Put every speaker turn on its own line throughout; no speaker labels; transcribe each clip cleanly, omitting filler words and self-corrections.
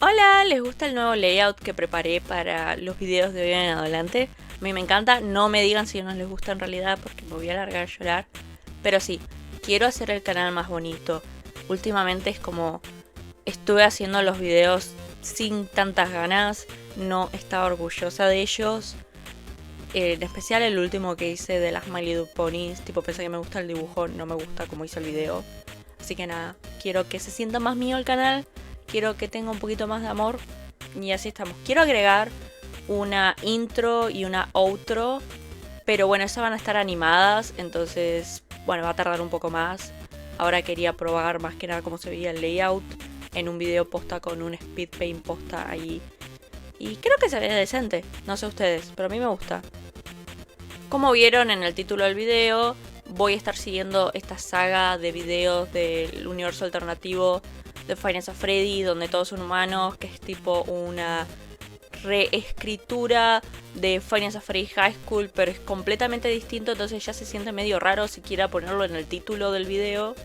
Hola, ¿les gusta el nuevo layout que preparé para los videos de hoy en adelante? A mí me encanta, no me digan si no les gusta en realidad porque me voy a largar a llorar. Pero sí, quiero hacer el canal más bonito. Últimamente es como estuve haciendo los videos sin tantas ganas, no estaba orgullosa de ellos. En especial el último que hice de las My Little Ponies, tipo pensé que me gusta el dibujo, no me gusta como hice el video. Así que nada, quiero que se sienta más mío el canal, quiero que tenga un poquito más de amor y así estamos. Quiero agregar una intro y una outro, pero bueno, esas van a estar animadas, entonces bueno, va a tardar un poco más. Ahora quería probar más que nada cómo se veía el layout en un video posta con un speed paint posta ahí. Y creo que se ve decente, no sé ustedes, pero a mí me gusta. Como vieron en el título del video, voy a estar siguiendo esta saga de videos del universo alternativo de Five Nights at Freddy, donde todos son humanos, que es tipo una reescritura de Five Nights at Freddy High School, pero es completamente distinto, entonces ya se siente medio raro siquiera ponerlo en el título del video.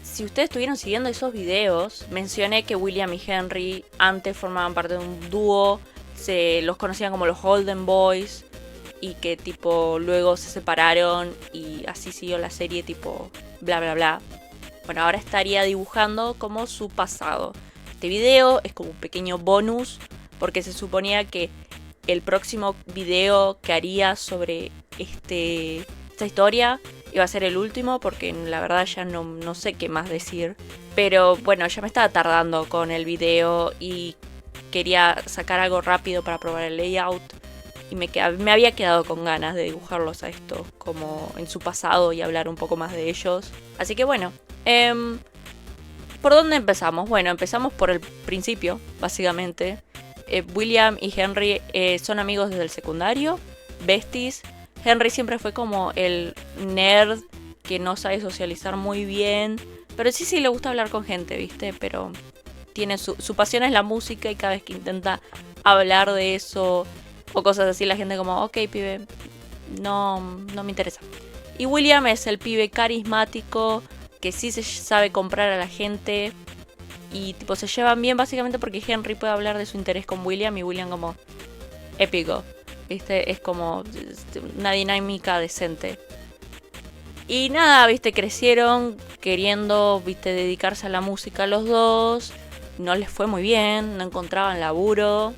Si ustedes estuvieron siguiendo esos videos, mencioné que William y Henry antes formaban parte de un dúo, se los conocían como los Golden Boys y que tipo luego se separaron y así siguió la serie tipo bla bla bla. Bueno, ahora estaría dibujando como su pasado. Este video es como un pequeño bonus porque se suponía que el próximo video que haría sobre esta historia iba a ser el último porque la verdad ya no sé qué más decir. Pero bueno, ya me estaba tardando con el video y quería sacar algo rápido para probar el layout. Y me había quedado con ganas de dibujarlos a esto como en su pasado y hablar un poco más de ellos. Así que bueno, ¿por dónde empezamos? Bueno, empezamos por el principio, básicamente. William y Henry son amigos desde el secundario, besties. Henry siempre fue como el nerd que no sabe socializar muy bien, pero sí le gusta hablar con gente, ¿viste? Pero tiene su pasión es la música y cada vez que intenta hablar de eso o cosas así, la gente como, ok, pibe, no me interesa. Y William es el pibe carismático que sí se sabe comprar a la gente y tipo se llevan bien básicamente porque Henry puede hablar de su interés con William y William como épico, ¿viste? Es como una dinámica decente. Y nada, ¿viste? Crecieron queriendo, ¿viste? Dedicarse a la música los dos. No les fue muy bien, no encontraban laburo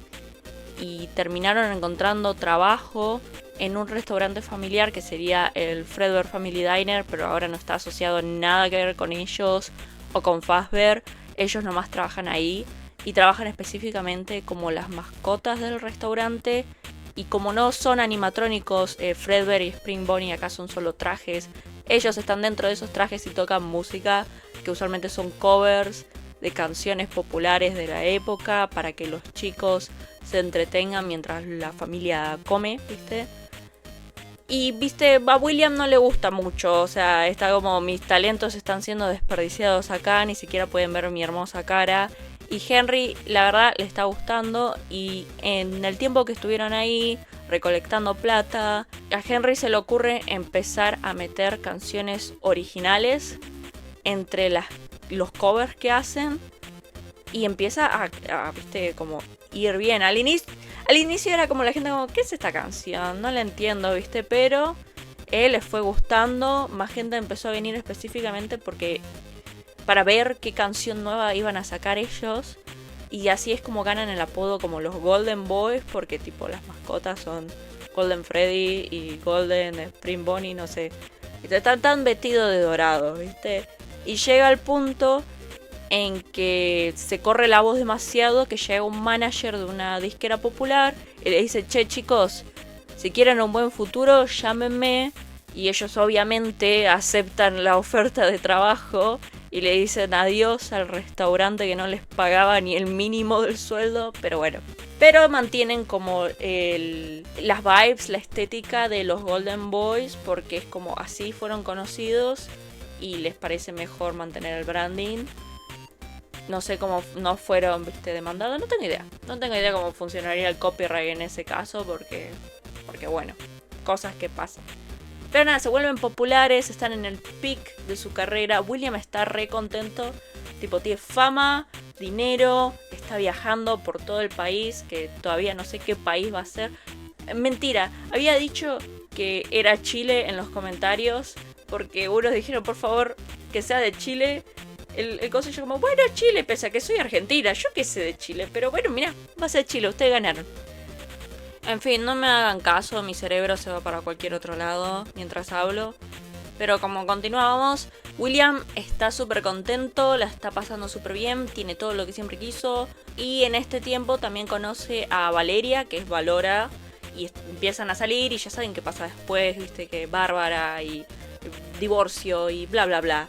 y terminaron encontrando trabajo en un restaurante familiar que sería el Fredbear Family Diner, pero ahora no está asociado nada que ver con ellos o con Fazbear. Ellos nomás trabajan ahí y trabajan específicamente como las mascotas del restaurante. Y como no son animatrónicos, Fredbear y Spring Bonnie acá son solo trajes. Ellos están dentro de esos trajes y tocan música, que usualmente son covers de canciones populares de la época para que los chicos se entretengan mientras la familia come, ¿viste? Y, viste, a William no le gusta mucho, o sea, está como mis talentos están siendo desperdiciados acá, ni siquiera pueden ver mi hermosa cara. Y Henry, la verdad, le está gustando y en el tiempo que estuvieron ahí recolectando plata, a Henry se le ocurre empezar a meter canciones originales entre los covers que hacen y empieza viste, como ir bien. Al inicio era como la gente como, ¿qué es esta canción? No la entiendo, viste, pero él les fue gustando, más gente empezó a venir específicamente porque para ver qué canción nueva iban a sacar ellos. Y así es como ganan el apodo como los Golden Boys, porque tipo las mascotas son Golden Freddy y Golden Spring Bonnie, no sé. Están tan vestidos de dorado, ¿viste? Y llega el punto en que se corre la voz demasiado que llega un manager de una disquera popular y le dice, che chicos, si quieren un buen futuro, llámenme. Y ellos obviamente aceptan la oferta de trabajo y le dicen adiós al restaurante que no les pagaba ni el mínimo del sueldo, pero bueno. Pero mantienen como las vibes, la estética de los Golden Boys, porque es como así fueron conocidos y les parece mejor mantener el branding. No sé cómo no fueron, viste, demandados, no tengo idea. No tengo idea cómo funcionaría el copyright en ese caso, porque bueno, cosas que pasan. Pero nada, se vuelven populares, están en el peak de su carrera. William está re contento, tipo tiene fama, dinero, está viajando por todo el país, que todavía no sé qué país va a ser. Mentira, había dicho que era Chile en los comentarios, porque unos dijeron, por favor, que sea de Chile. El coso yo como, bueno, Chile, pese a que soy argentina, yo qué sé de Chile, pero bueno, mira, va a ser Chile, ustedes ganaron. En fin, no me hagan caso, mi cerebro se va para cualquier otro lado mientras hablo. Pero como continuábamos, William está súper contento, la está pasando súper bien, tiene todo lo que siempre quiso. Y en este tiempo también conoce a Valeria, que es Valora, y empiezan a salir y ya saben qué pasa después, viste, que Bárbara y divorcio y bla bla bla.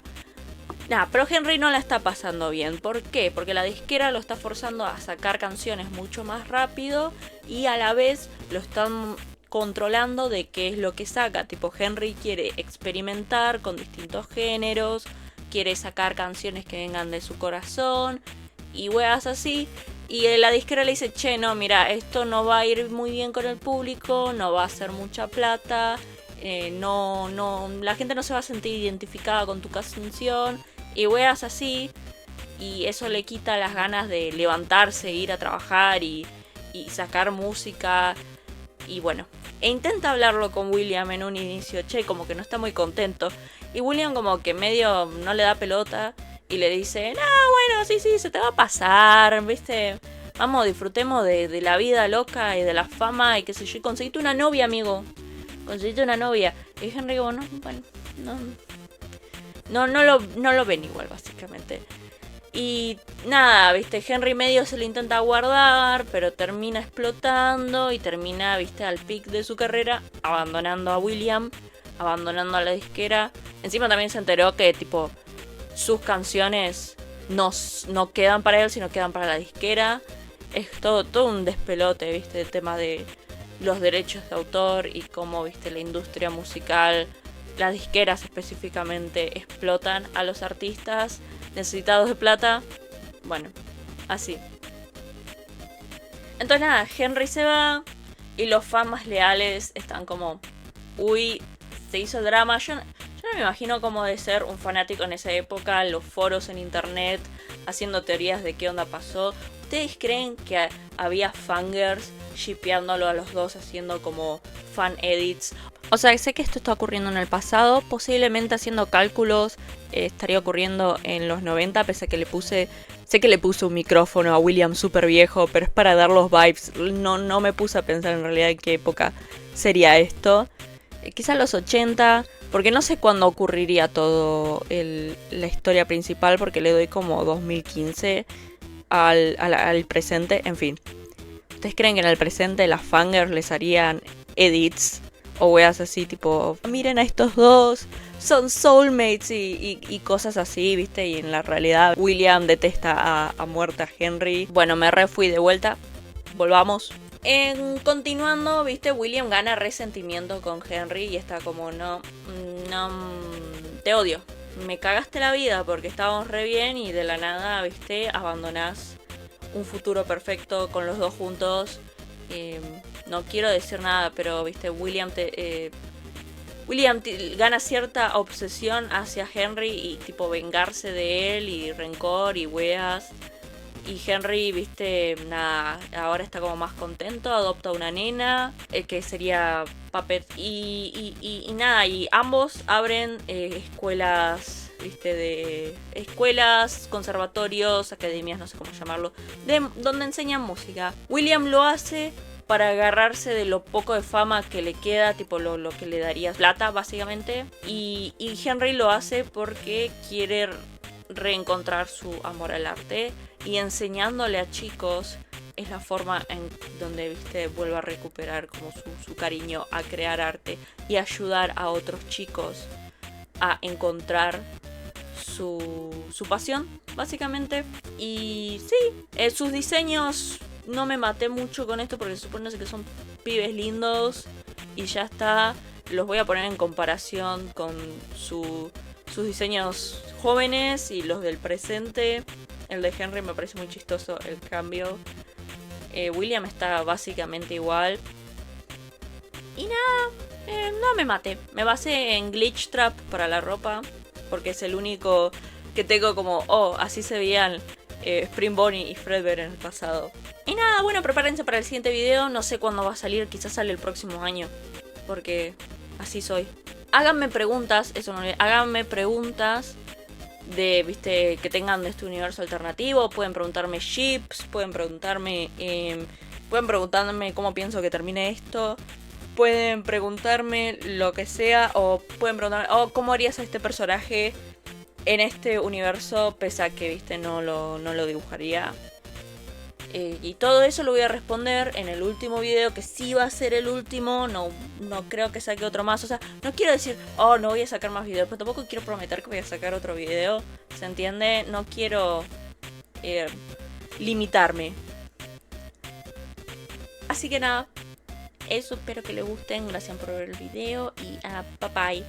Nah, pero Henry no la está pasando bien. ¿Por qué? Porque la disquera lo está forzando a sacar canciones mucho más rápido y a la vez lo están controlando de qué es lo que saca. Tipo, Henry quiere experimentar con distintos géneros, quiere sacar canciones que vengan de su corazón y weas así. Y la disquera le dice, che, no, mira, esto no va a ir muy bien con el público, no va a hacer mucha plata, la gente no se va a sentir identificada con tu canción y weas así. Y eso le quita las ganas de levantarse, ir a trabajar y sacar música. Y bueno, e intenta hablarlo con William en un inicio, che, como que no está muy contento. Y William como que medio no le da pelota y le dice, no, bueno, sí, se te va a pasar, viste. Vamos, disfrutemos de la vida loca y de la fama y qué sé yo. Conseguiste una novia, amigo. Conseguiste una novia. Y Henry como, no lo ven igual, básicamente. Y nada, viste, Henry medio se lo intenta guardar, pero termina explotando y termina, viste, al pic de su carrera, abandonando a William, abandonando a la disquera. Encima también se enteró que, tipo, sus canciones no quedan para él, sino quedan para la disquera. Es todo un despelote, viste, el tema de los derechos de autor y cómo, viste, la industria musical, las disqueras específicamente, explotan a los artistas necesitados de plata. Bueno, así. Entonces nada, Henry se va y los fans más leales están como, uy, se hizo drama. Yo no me imagino cómo de ser un fanático en esa época, los foros en internet, haciendo teorías de qué onda pasó. ¿Ustedes creen que había fangirls shippeándolo a los dos, haciendo como fan edits? O sea, sé que esto está ocurriendo en el pasado, posiblemente haciendo cálculos estaría ocurriendo en los 90, pese a que sé que le puse un micrófono a William súper viejo, pero es para dar los vibes. No me puse a pensar en realidad en qué época sería esto. Quizá los 80, porque no sé cuándo ocurriría todo la historia principal, porque le doy como 2015 al presente, en fin. ¿Ustedes creen que en el presente las fangirls les harían edits o weas así tipo, miren a estos dos, son soulmates y cosas así, viste? Y en la realidad William detesta a muerte a Henry. Bueno, me fui de vuelta, volvamos. Continuando, viste, William gana resentimiento con Henry y está como, no, te odio, me cagaste la vida porque estábamos re bien y de la nada, viste, abandonás un futuro perfecto con los dos juntos. No quiero decir nada, pero viste, William gana cierta obsesión hacia Henry y tipo vengarse de él y rencor y weas. Y Henry, viste, nada, ahora está como más contento, adopta una nena, que sería Puppet. Y nada, y ambos abren escuelas, viste, escuelas, conservatorios, academias, no sé cómo llamarlo, donde enseñan música. William lo hace para agarrarse de lo poco de fama que le queda, tipo lo que le daría plata, básicamente. Y Henry lo hace porque quiere reencontrar su amor al arte, y enseñándole a chicos es la forma en donde, viste, vuelve a recuperar como su cariño a crear arte y ayudar a otros chicos a encontrar su pasión, básicamente. Y sí, sus diseños, no me maté mucho con esto porque se supone que son pibes lindos y ya está. Los voy a poner en comparación con sus diseños jóvenes y los del presente. El de Henry me parece muy chistoso el cambio. William está básicamente igual. Y nada, no me maté. Me basé en Glitch Trap para la ropa, porque es el único que tengo como, así se veían Spring Bonnie y Fredbear en el pasado. Y nada, bueno, prepárense para el siguiente video. No sé cuándo va a salir, quizás sale el próximo año. Porque así soy. Háganme preguntas, eso no olviden, háganme preguntas de, viste, que tengan de este universo alternativo. Pueden preguntarme ships, pueden preguntarme cómo pienso que termine esto. Pueden preguntarme lo que sea, o pueden preguntarme, ¿cómo harías a este personaje en este universo? Pese a que, viste, no lo dibujaría. Y todo eso lo voy a responder en el último video, que sí va a ser el último. No creo que saque otro más. O sea, no quiero decir, no voy a sacar más videos, pero tampoco quiero prometer que voy a sacar otro video. ¿Se entiende? No quiero limitarme. Así que nada, eso, espero que les gusten. Gracias por ver el video y bye bye.